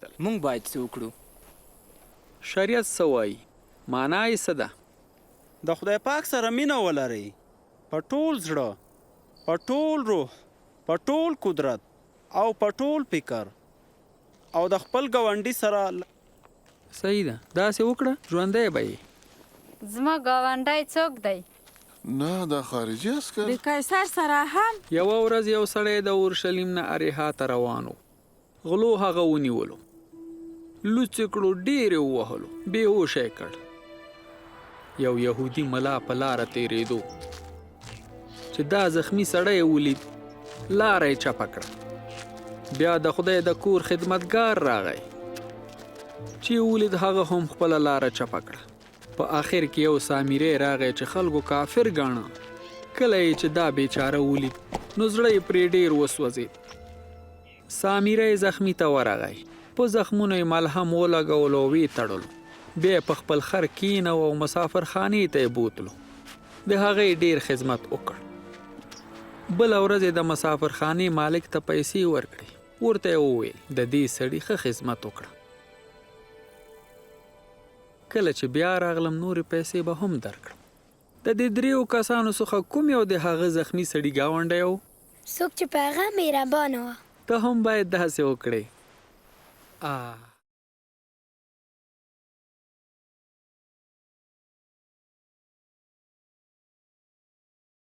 وکتل. مونږ باید څه وکړو؟ شریعت څه وایي؟ معنا یې څه ده؟ د خدای پاک سره مینه ولرئ په ټول زړه، په ټول روح، په ټول قدرت او په ټول فکر، او د خپل ګاونډي سره صحیح ده، داسې وکړه ژوندی به یې. زما ګاونډی څوک دی؟ نه دا خارجي عسکر د قیصر سره هم یوه ورځ یو سړی د اورشلیم نه اریحا ته روان و. غلو هغه ونیولو، لوڅ یې کړو، ډېر یې ووهلو، بېهوشه یې کړ. یو یهودي ملا په لاره تېرېدو چې دا زخمی سړی یې ولید، لاره یې چپه کړه. بیا د خدای د کور خدمتګار راغی چې ولید هغه هم خپله لاره چپه کړه. په آخر کې یو سامری راغی چې خلکو کافر ګاڼه. کله یې چې دا بیچاره ولید نو زړه یې پرې ډېر وسوځېد. سامری زخمی ته ورغی، په زخمونو یې ملهم ولګولو او ویې تړلو. بیا یې په خپل خر کېنو او مسافرخانې ته یې بوتلو. د هغې ډېر خدمت وکړ. بله ورځ یې د مسافرخانې مالک ته پیسې ورکړې. ورته یې وویل د دې سړي ښه خدمت وکړه. کله چې بیا راغلم نورې پیسې به هم درکړم. د دې دریو کسانو څخه کوم یو د هغه زخمی سړي ګاونډی و؟ څوک چې په هغه مهربانه وه. ته هم باید داسې وکړې.